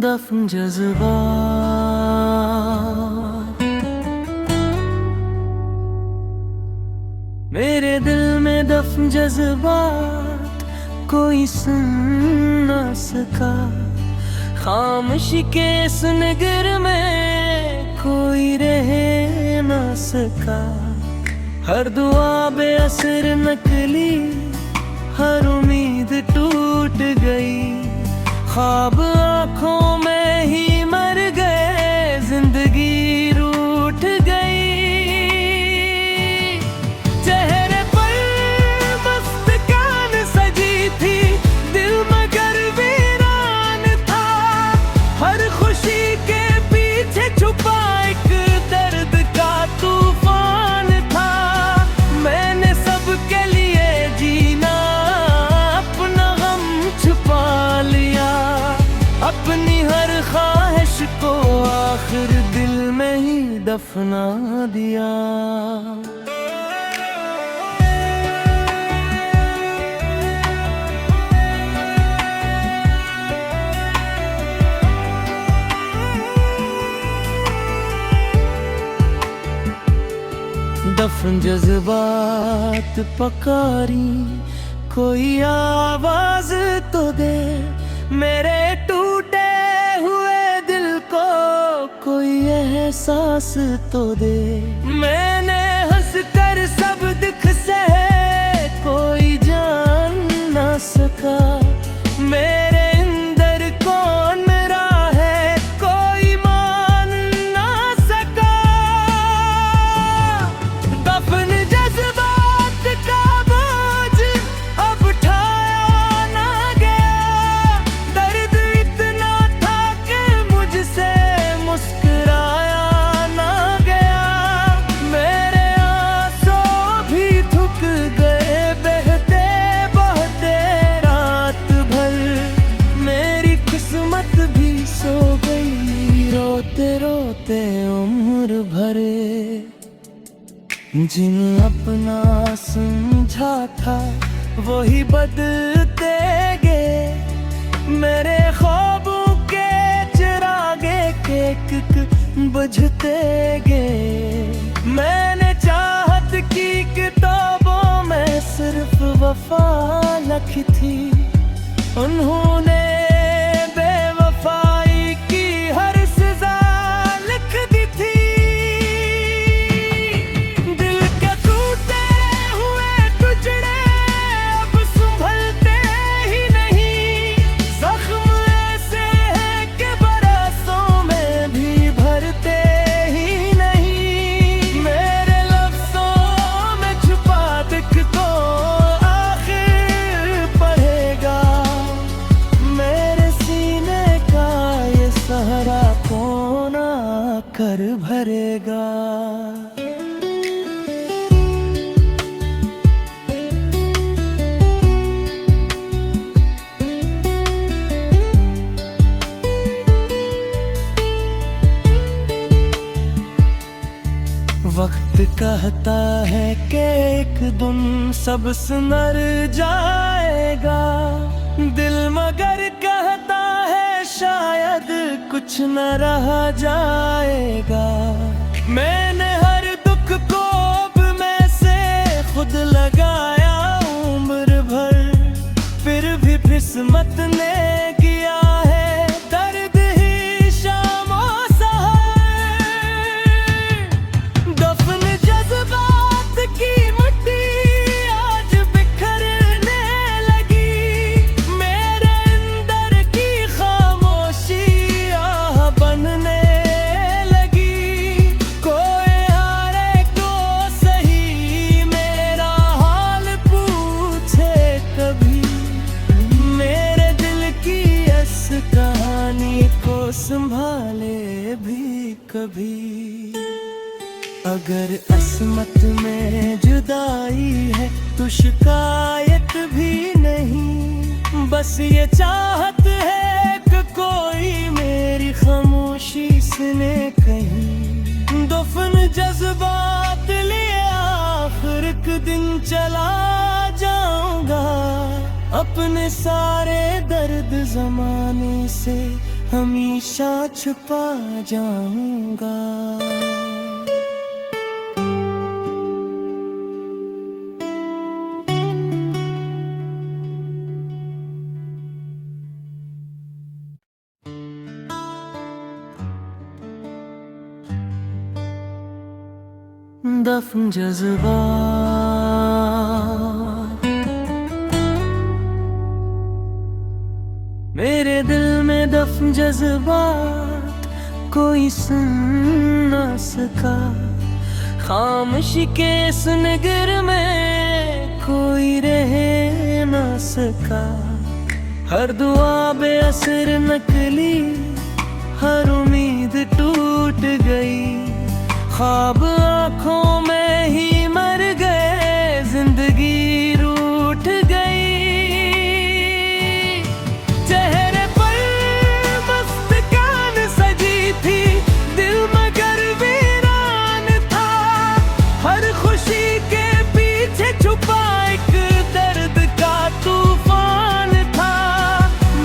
दफन जज्बा। मेरे दिल में दफन जज्बात कोई सुन ना सका। खामोशी के इस निगर में कोई रह ना सका। हर दुआ बेअसर नकली, हर उम्मीद टूट गई। ख्वाब आँखों में ही मर गए, जिंदगी रूठ गई। चेहरे पर मुस्कान सजी थी, दिल मगर वीरान था। हर खुशी के पीछे छुपा एक दर्द का तूफान था। मैंने सबके लिए जीना, अपना गम छुपा लिया। अपनी हर ख्वाहिश को आखिर दिल में ही दफना दिया। दफन जज्बात पकारी, कोई आवाज तो दे। मेरे टूटे हुए दिल को कोई एहसास तो दे। मैंने हंस कर सब दुख सहे, कोई जान ना सका। मेरे अंदर कौन मेरा है, कोई मान ना सका। दफन जज्बात का बोझ अब उठाया ना गया। दर्द इतना था कि मुझसे मुस्कुराया ना गया। मेरे आंसू भी थक गए, बहते बहते रात भर। मेरी किस्मत भी सो गई, रोते रोते उम्र भरे। जिन अपना समझा था वही बदलते गए। मेरे ख्वाबों के चिरागे के बुझते गए। मैंने चाहत की किताबों में सिर्फ वफा लिखी थी। उन्होंने बेवफाई की हर सजा लिख दी थी। दिल के टूटे हुए टुकड़े अब संभलते ही नहीं। जख्म ऐसे हैं कि बरसों में भी भरते ही नहीं। मेरे लफ्ज़ों में छुपा दुख को आखिर पढ़ेगा। मेरे सीने का ये सहरा कौन आकर भरेगा। वक्त कहता है कि एक दिन सब संवर जाएगा। दिल मगर कहता है शायद कुछ न रह जाएगा। मैंने हर दुख को अब में से खुद लगाया उम्र भर। फिर भी किस्मत ने किया है दर्द ही शामो सहर। दफन जज्बात की मिट्टी आज बिखरने लगी। मेरे अंदर की खामोशी आह बनने लगी। कोई हारे को सही मेरा हाल पूछे कभी। मेरे दिल की इस कहानी को संभाले भी कभी। अगर अस्मत में जुदाई है तो शिकायत भी नहीं। बस ये चाहत है कि कोई मेरी खामोशी सुने कहीं। दफन जज्बात लिए आखिर एक दिन चला जाऊंगा। अपने सारे दर्द जमाने से हमेशा छुपा जाऊंगा। दफन जज्बात मेरे दिल में, दफन जज्बात कोई सुन न सका। खामोशी के इस नगर में कोई रह न सका। हर दुआ बेअसर निकली, हर उम्मीद टूट गई। ख्वाब आँखों में ही मर गए, जिंदगी रूठ गई। चेहरे पर मुस्कान सजी थी, दिल मगर वीरान था। हर खुशी के पीछे छुपा एक दर्द का तूफान था।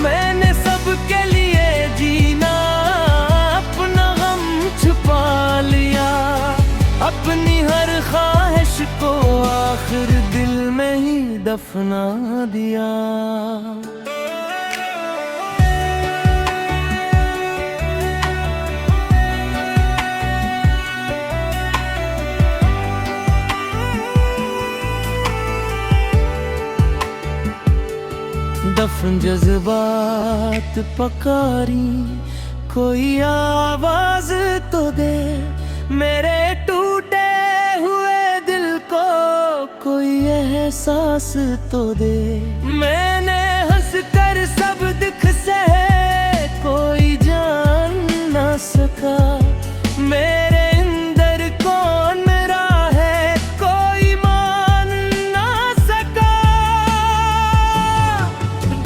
मैंने सबके लिए जीना, अपना गम छुपा लिया। अपनी हर ख्वाहिश को आखिर दिल में ही दफना दिया। दफन जज्बात पकारी, कोई आवाज तो दे। मेरे टूटे हुए दिल को कोई एहसास तो दे। मैंने हंस कर सब दुख सहे, कोई जान ना सका। मेरे अंदर कौन मेरा है, कोई मान ना सका।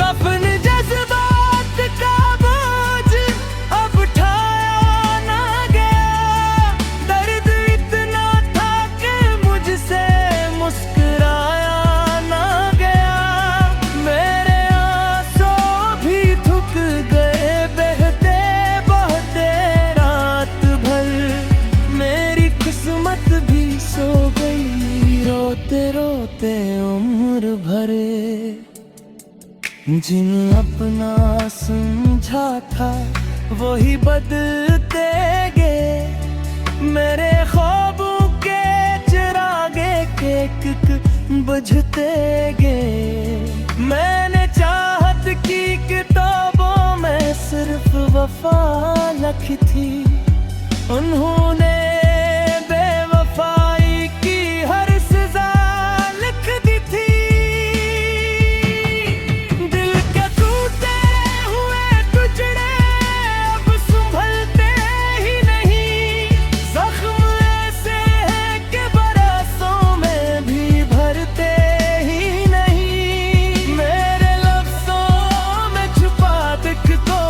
दफन जज्बात का बोझ अब उठाया ना गया। दर्द इतना था कि मुझसे मुस्कुराया ना गया। मेरे आंसू भी थक गए, बहते बहते रात भर। मेरी किस्मत भी सो गई, रोते रोते उम्र भरे। जिन अपना समझा था वही बदलते गए। मेरे ख्वाबों के चिरागे के बुझते गए। मैंने चाहत की किताबों में सिर्फ वफा लिखी थी। उन्होंने बेवफाई की हर सजा लिख दी थी। दिल के टूटे हुए टुकड़े अब संभलते ही नहीं। जख्म ऐसे हैं कि बरसों में भी भरते ही नहीं। मेरे लफ्जों में छुपा दुख को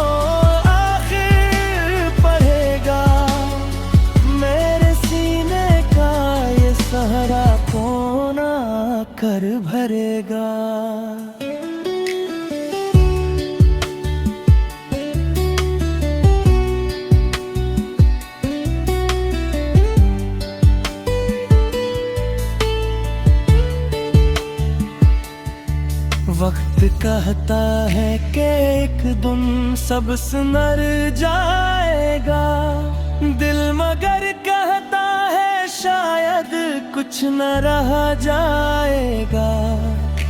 आखिर पढ़ेगा। मेरे सीने का ये सहरा कौन आकर भरेगा। वक्त कहता है कि एक दिन सब सुधर जाएगा। दिल मगर कहता है शायद कुछ न रह जाएगा।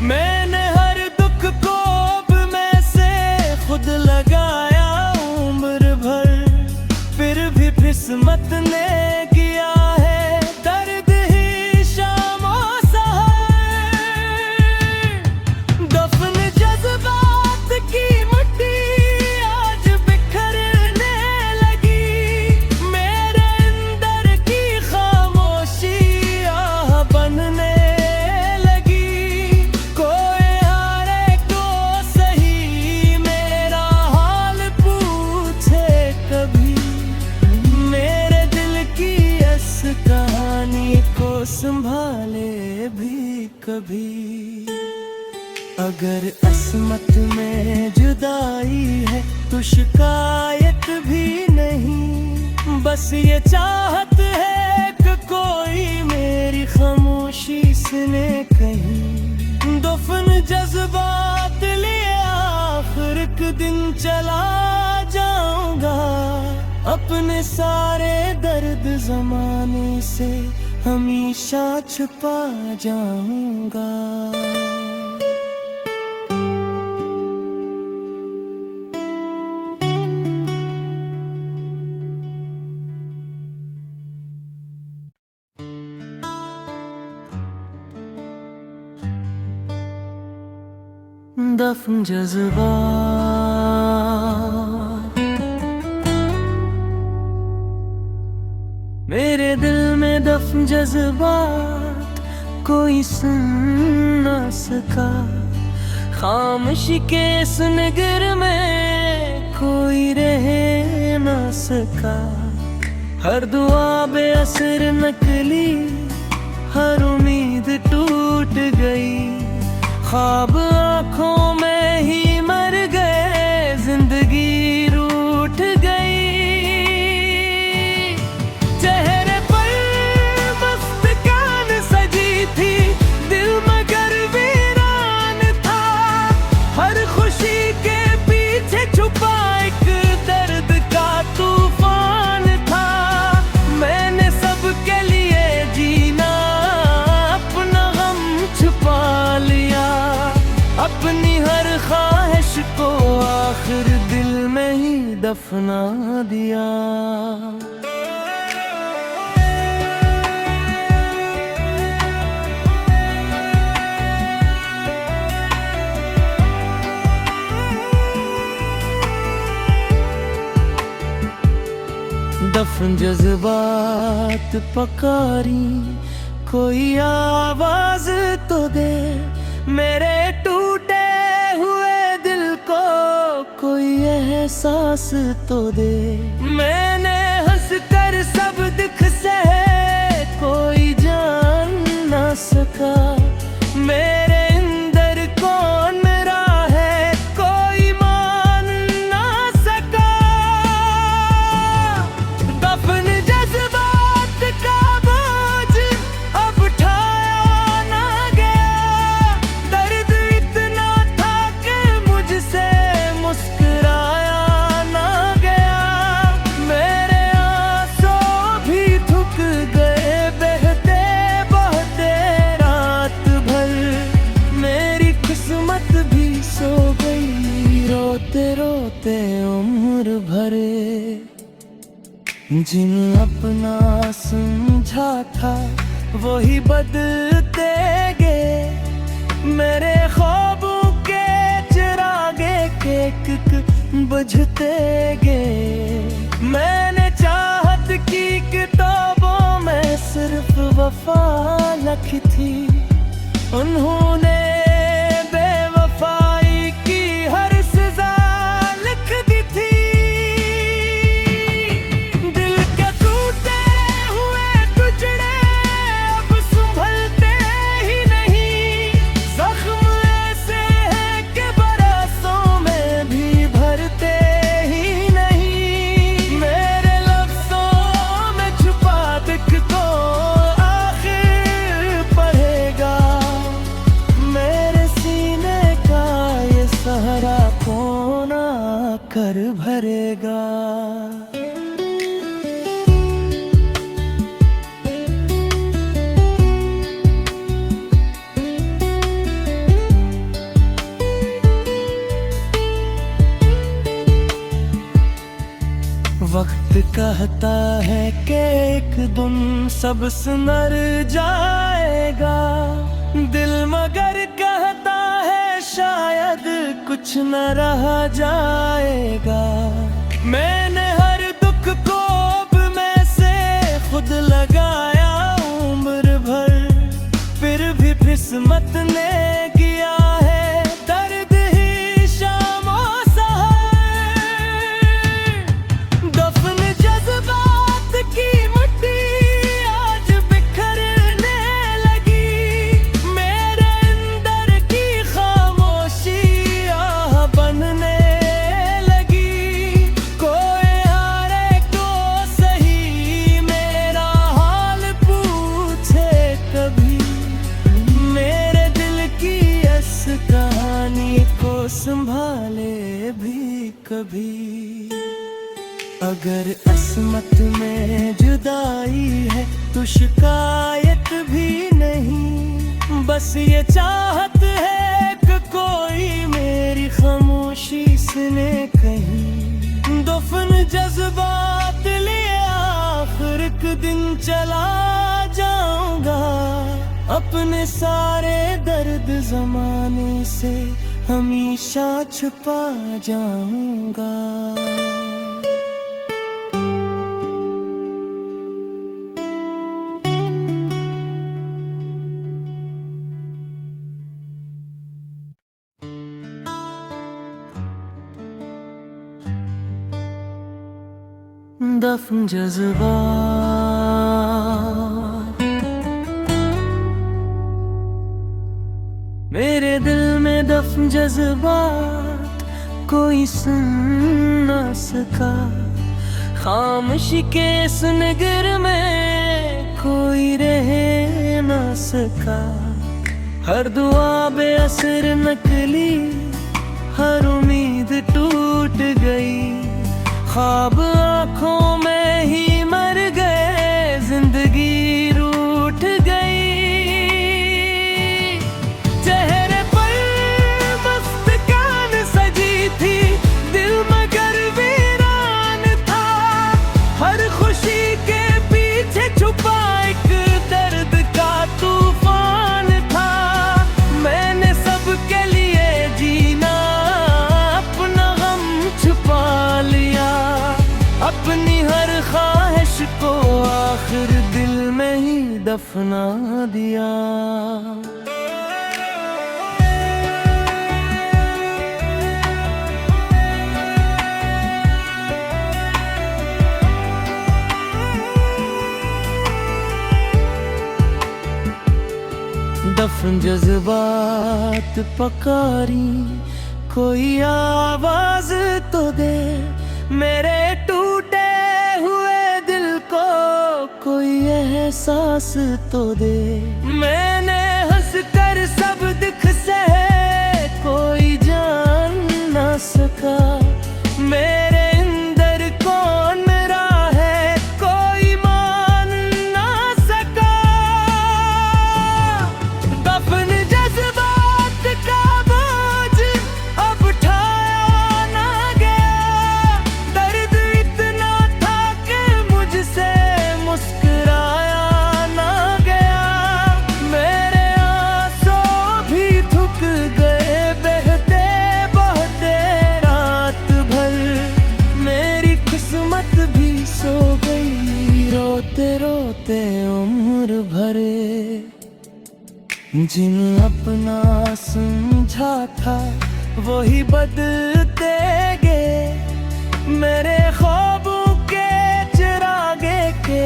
मैंने हर दुख को अब में से खुद लगाया उम्र भर। फिर भी किस्मत ने किया है दर्द ही शामों सहर। दफन जज्बात की मिट्टी आज बिखरने लगी। मेरे अंदर की खामोशी आह बनने लगी। कोई हारे को सही मेरा हाल पूछे कभी। मेरे दिल की इस कहानी को संभाले भी कभी। अगर असमत में जुदाई है तो शिकायत भी नहीं, बस ये चाहत है कि कोई मेरी खामोशी सुने कहीं। दफन जज्बात लिए आखिर एक दिन चला जाऊंगा, अपने सारे दर्द जमाने से हमेशा छुपा जाऊंगा। दफन जज्बात मेरे दिल में, दफन जज्बात कोई सुन न सका। खामोशी के इस निगर में कोई रह न सका। हर दुआ बेअसर निकली, हर उम्मीद टूट गई। ख्वाब आँखों में ही मर गए, जिंदगी रूठ गई। चेहरे पर मुस्कान सजी थी, दिल मगर वीरान था। हर खुशी के पीछे छुपा एक दर्द का तूफान था। मैंने सबके लिए जीना, अपना गम छुपा लिया। अपनी हर ख्वाहिश को आखिर दिल में ही दफना दिया। दफन जज्बात पकारी, कोई आवाज तो दे। मेरे टूटे हुए दिल को कोई एहसास तो दे। मैंने हंस कर सब दुख से कोई जान ना सका। मेरे अंदर कौन मेरा है कोई मान ना सका। दफन जज्बात का बोझ अब उठाया ना गया। दर्द इतना था कि मुझसे मुस्कुराया ना गया। मेरे आंसू भी थक गए, बहते बहते रात भर। मेरी किस्मत भी सो गई, रोते रोते उम्र भरे। जिन अपना समझा था वही बदलते गए। मेरे ख्वाबों के चिरागे के बुझते गए। मैंने चाहत की किताबों में सिर्फ वफा लिखी थी। उन्होंने बेवफाई की हर सजा लिख दी थी। दिल के टूटे हुए टुकड़े अब संभलते ही नहीं। जख्म ऐसे हैं कि बरसों में भी भरते ही नहीं। मेरे लफ्जों में छुपा दुख को आखिर पढ़ेगा। मेरे सीने का ये सहरा कौन कर भरेगा। वक्त कहता है कि एक दिन सब सुधर जाएगा। दिल मगर कहता है शायद कुछ न रह जाएगा। मैंने हर दुख को अब में से खुद लगाया उम्र भर। फिर भी किस्मत ने किया है दर्द ही शामों सहर। दफन जज्बात की मिट्टी आज बिखरने लगी। मेरे अंदर की खामोशी कभी। अगर असमत में जुदाई है तो शिकायत भी नहीं, बस ये चाहत है कि कोई मेरी खामोशी सुने कहीं। दफन जज्बात लिए आखिर एक दिन चला जाऊंगा, अपने सारे दर्द जमाने से हमेशा छुपा जाऊंगा। दफन जज्बात मेरे दिल में, दफन जज्बात कोई सुन ना सका। खामोशी के सुनगर में कोई रह ना सका। हर दुआ बेअसर निकली, हर उम्मीद टूट गई। ख्वाब आँखों में ही मर गए, जिंदगी रूठ गई। चेहरे पर मुस्कान सजी थी, दिल मगर वीरान था। हर खुशी के पीछे छुपा एक दर्द का तूफान था। मैंने सबके लिए जीना, अपना गम छुपा लिया। अपनी हर ख्वाहिश को आखिर दिल में ही दफना दिया। दफन जज्बात पकारी, कोई आवाज तो दे। मेरे टूटे हुए दिल को कोई एहसास तो दे। मैंने हंस कर सब दुख सहे, कोई जान ना सका। मेरे अंदर कौन रहा है, कोई मान ना सका। दफन जज्बात का बोझ अब उठाया ना गया। दर्द इतना था कि मुझसे मुस्कुराया ना गया। मेरे आंसू भी थक गए, बहते बहते रात भर। मेरी किस्मत भी सो गई, रोते रोते उम्र भरे। जिन अपना समझा था वही बदलते गए। मेरे ख्वाबों के चिरागे के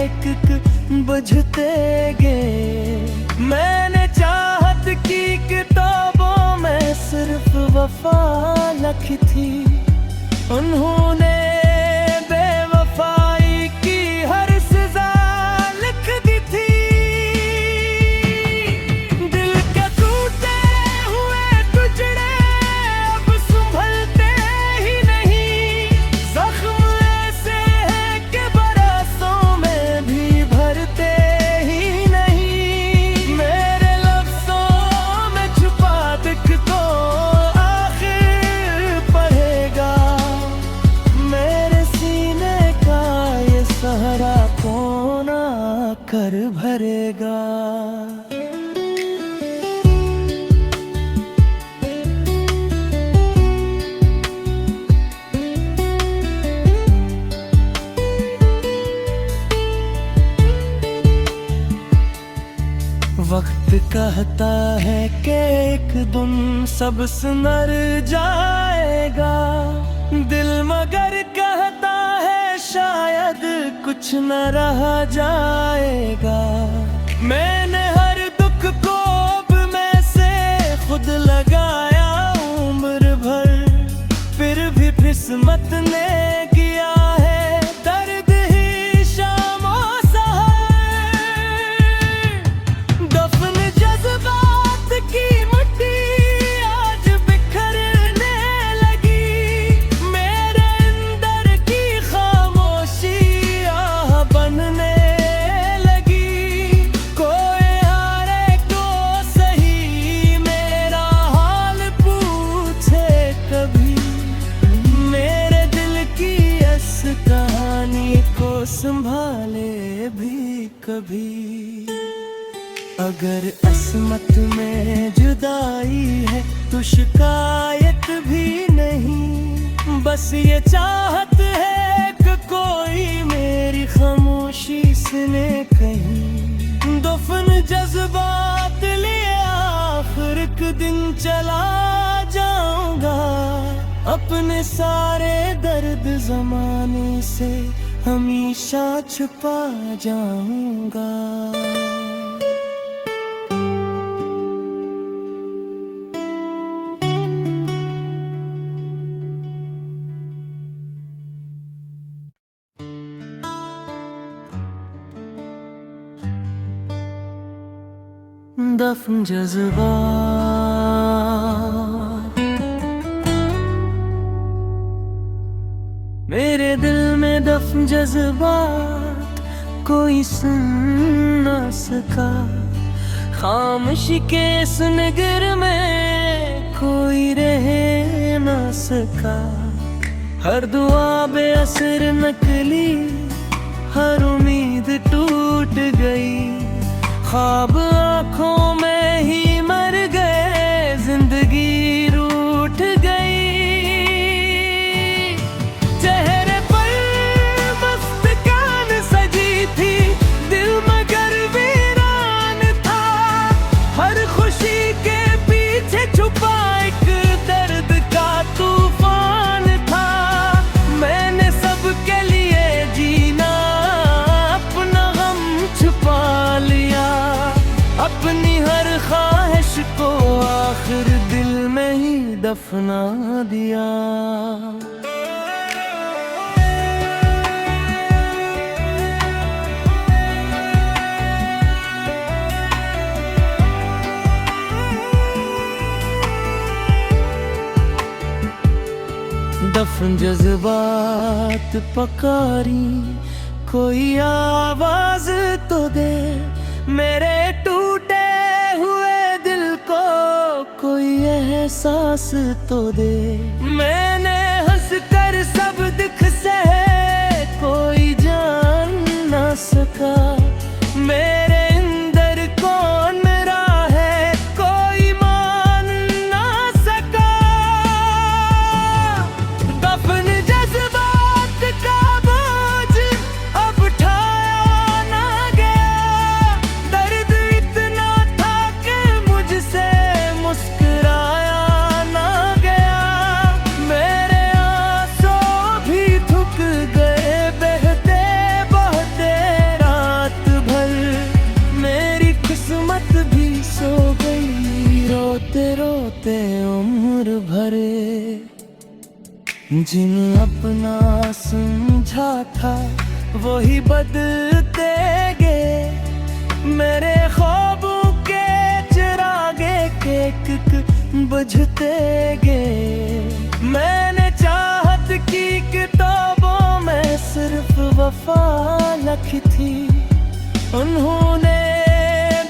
बुझते गए। मैंने चाहत की किताबों में सिर्फ वफा लिखी थी, उन्होंने बेवफाई की हर सजा लिख दी थी। दिल के टूटे हुए टुकड़े अब संभलते ही नहीं। जख्म ऐसे हैं कि बरसों में भी भरते ही नहीं। मेरे लफ्जों में छुपा दुख को आखिर पढ़ेगा। मेरे सीने का ये सहरा कौन आकर भरेगा। वक्त कहता है कि एक दिन सब सुधर जाएगा। दिल मगर कहता है शायद कुछ न रह जाएगा। मैंने हर दुख को अब में से खुद लगाया उम्र भर, फिर भी किस्मत ने किया है दर्द ही शामो सहर। दफन जज्बात की मिट्टी आज बिखरने लगी। कभी। अगर अस्मत में जुदाई है तो शिकायत भी नहीं, बस ये चाहत है कि कोई मेरी खामोशी सुने कहीं। दफन जज्बात लिए आखिर एक दिन चला जाऊंगा, अपने सारे दर्द ज़माने से हमेशा छुपा जाऊंगा। दफन जज्बात मेरे दिल में, दफन जज्बात कोई सुन न सका। खामोशी के इस नगर में कोई रह न सका। हर दुआ बेअसर निकली, हर उम्मीद टूट गई। ख्वाब आँखों में ही मर गए, जिंदगी रूठ गई। चेहरे पर मुस्कान सजी थी, दिल मगर वीरान था। हर खुशी के पीछे छुपा एक दर्द का तूफान था। मैंने सबके लिए जीना, अपना गम छुपा लिया। अपनी हर ख्वाहिश को आखिर दिल में ही दफना दिया। दफन जज्बात पकारी, कोई आवाज तो दे। मेरे टूटे हुए दिल को कोई एहसास तो दे। मैंने हंस कर सब दुख सहे, कोई जान ना सका। मेरे अंदर कौन मेरा है, कोई मान ना सका। दफन जज्बात का बोझ अब उठाया ना गया। दर्द इतना था कि मुझसे मुस्कुराया ना गया। मेरे आंसू भी थक गए, बहते बहते रात भर। मेरी किस्मत भी सो गई, रोते रोते उम्र भरे। जिन अपना समझा था वही बदलते गए। मेरे ख्वाबों के चिरागे के बुझते गए। मैंने चाहत की किताबों में सिर्फ वफा लिखी थी। उन्होंने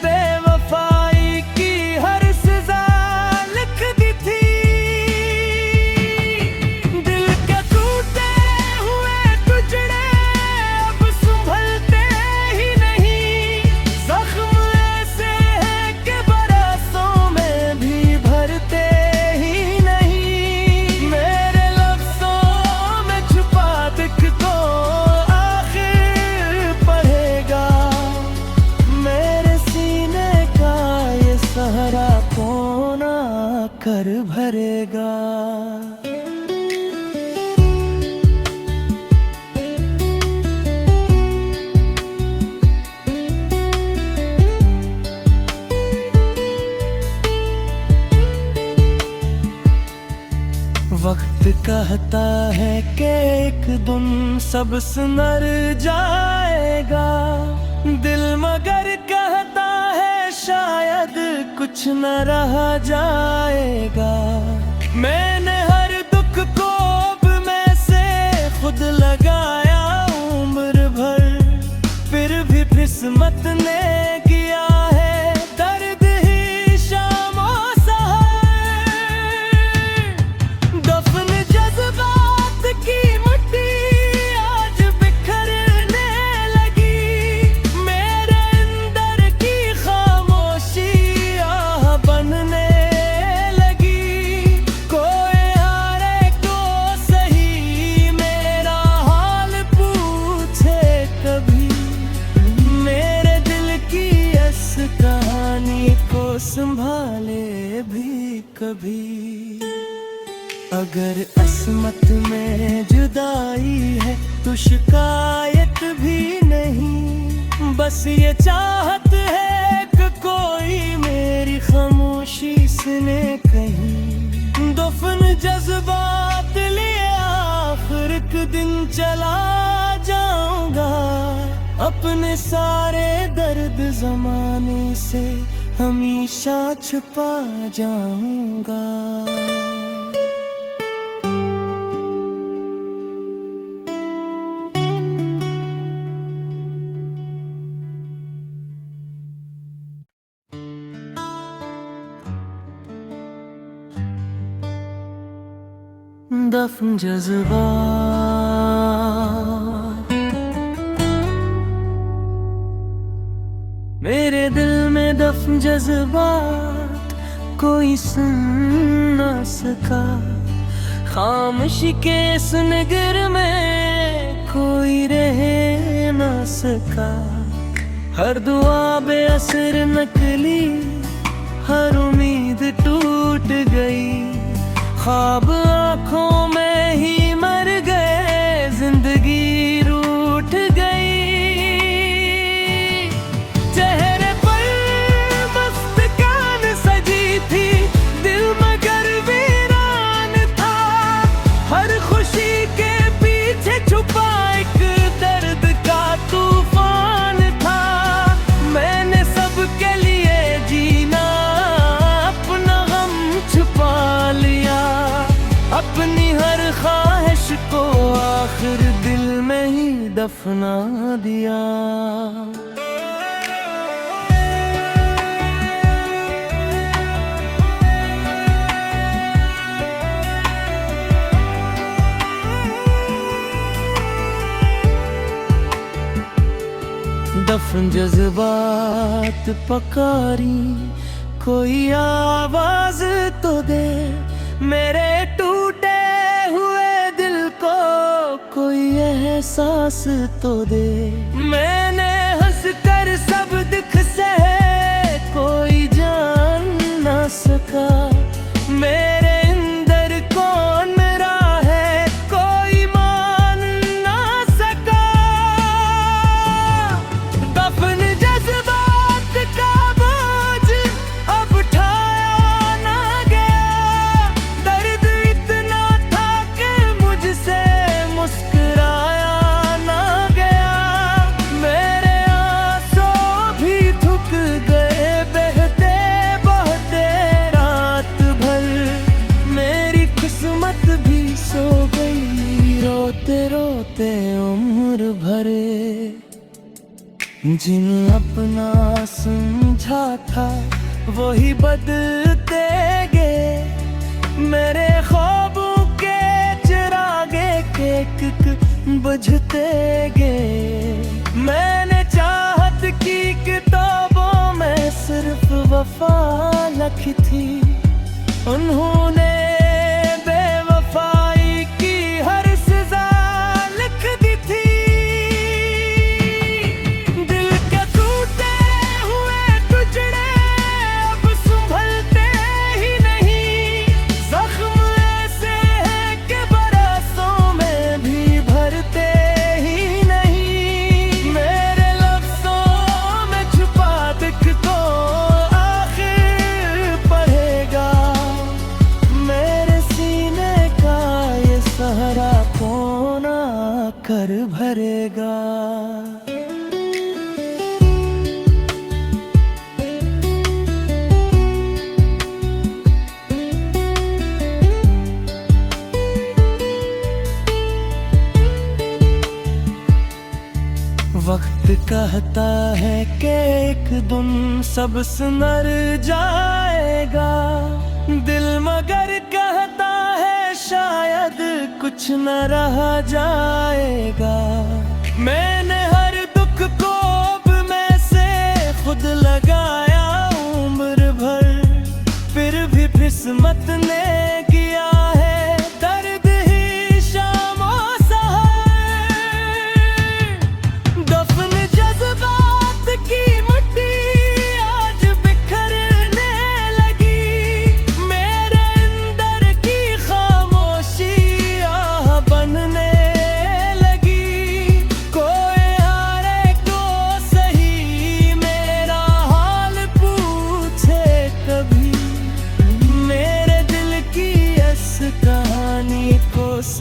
बेवफाई की हर सजा लिख दी थी। दिल के टूटे हुए टुकड़े अब संभलते ही नहीं। जख्म ऐसे हैं कि बरसों में भी भरते ही नहीं। मेरे लफ्ज़ों में छुपा दुख को आखिर पढ़ेगा। मेरे सीने का ये सहरा कौन आकर भरेगा। वक्त कहता है कि एक दिन सब सुधर जाएगा। दिल मगर कहता है शायद कुछ न रह जाएगा। मैंने हर दुख को अब में से खुद लगाया उम्र भर। फिर भी किस्मत ने किया है दर्द ही शामों सहर। दफन जज्बात की मिट्टी आज बिखरने लगी। कभी। अगर असमत में जुदाई है तो शिकायत भी नहीं, बस ये चाहत है कि कोई मेरी खामोशी सुने कहीं। दफन जज्बात लिए आखिर एक दिन चला जाऊंगा, अपने सारे दर्द जमाने से हमेशा छुपा जाऊंगा। दफन जज्बात मेरे दिल में, दफन जज्बात कोई सुन ना सका। खामोशी के इस नगर में कोई रह ना सका। हर दुआ बेअसर निकली, हर उम्मीद टूट गई। ख्वाब आँखों में ही मर गए, जिंदगी रूठ गई। चेहरे पर मुस्कान सजी थी, दिल मगर वीरान था। हर खुशी के पीछे छुपा एक दर्द का तूफान था। मैंने सबके लिए जीना, अपना गम छुपा लिया। अपनी हर ख्वाहिश को आखिर दिल में ही दफना दिया। दफन जज्बात पकारी, कोई आवाज तो दे। मेरे टूटे हुए दिल को कोई एहसास तो दे। मैंने हंस कर सब दुख सहे, कोई जान ना सका। मेरे अंदर कौन मेरा है, कोई मान ना सका। दफन जज्बात का बोझ अब उठाया ना गया। दर्द इतना था कि मुझसे मुस्कुराया ना गया। मेरे आंसू भी थक गए बहते बहते रात भर। मेरी किस्मत भी सो गई रोते रोते उम्र भर। जिन अपना समझा था वही बदलते गए। मेरे ख्वाबों के चिरागे के बुझते गए। मैंने चाहत की किताबों में सिर्फ वफा लिखी थी, उन्होंने बेवफाई की हर सजा लिख दी थी। दिल के टूटे हुए टुकड़े अब संभलते ही नहीं। जख्म ऐसे हैं कि बरसों में भी भरते ही नहीं। मेरे लफ्जों में छुपा दुख को आखिर पढ़ेगा। मेरे सीने का ये सहरा कौन आकर भरेगा। वक्त कहता है कि एक दिन सब संवर जाएगा। दिल मगर कहता है शायद कुछ न रह जाएगा। मैंने हर दुख को अब में से खुद लगाया उम्र भर, फिर भी किस्मत ने किया है दर्द ही शामों सहर। दफन जज्बात की मिट्टी आज बिखरने लगी। मेरे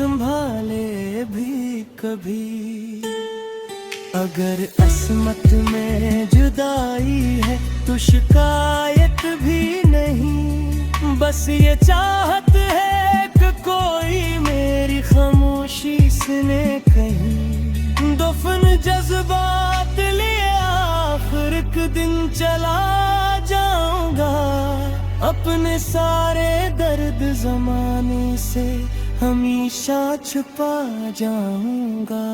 संभाले भी कभी। अगर असमत में जुदाई है तो शिकायत भी नहीं, बस ये चाहत है कि कोई मेरी खामोशी सुने कहीं। दफन जज्बात लिए आखिर एक दिन चला जाऊंगा, अपने सारे दर्द ज़माने से हमेशा छुपा जाऊंगा।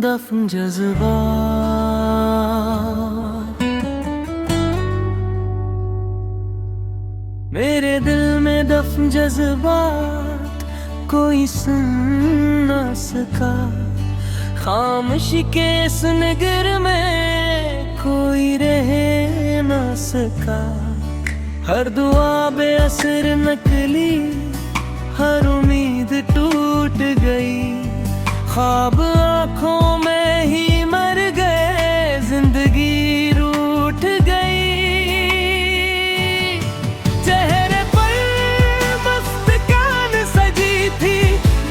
दफन जज्बात, मेरे दिल में दफन जज्बात कोई सुन ना सका। खामोशी के इस निगर में कोई रह ना सका। हर दुआ बेअसर निकली, हर उम्मीद टूट गई। ख्वाब आँखों में ही मर गए, जिंदगी रूठ गई। चेहरे पर मुस्कान सजी थी,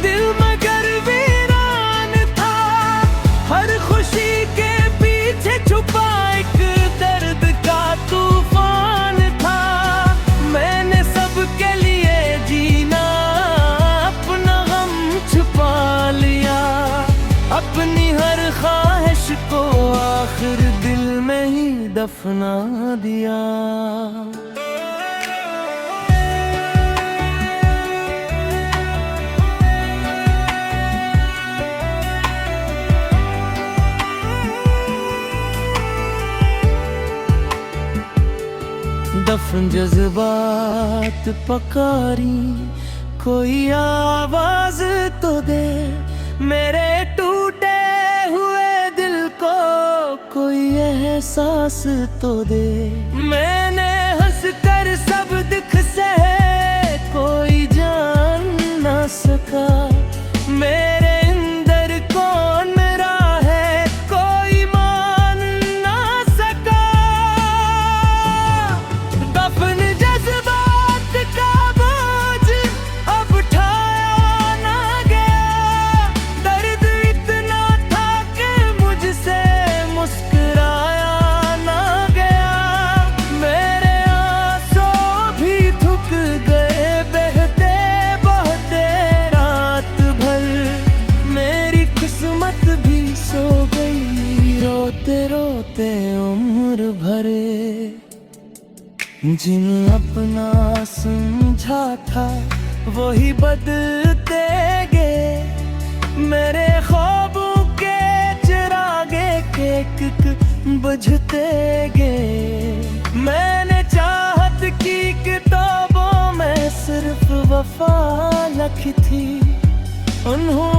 दिल मगर वीरान था। हर खुशी के पीछे छुपा एक दर्द का तूफान था। मैंने सबके लिए जीना, अपना गम छुपा लिया। अपनी हर ख्वाहिश को आखिर दिल में ही दफना दिया। दफन जज्बात पकारी, कोई आवाज तो दे। मेरे टूटे हुए दिल को कोई एहसास तो दे। मैंने हंस कर सब दुख सहे, कोई जान ना सका। मेरे अंदर कौन मेरा है, कोई मान ना सका। दफन जज्बात का बोझ अब उठाया ना गया। दर्द इतना था कि मुझसे मुस्कुराया ना गया। मेरे आंसू भी थक गए, बहते बहते रात भर। मेरी किस्मत भी सो गई, रोते रोते उम्र भरे। जिन अपना समझा था वही बदलते गए। मेरे ख्वाबों के चिरागे के बुझते गए। मैंने चाहत की किताबों में सिर्फ वफा लिखी थी, उन्होंने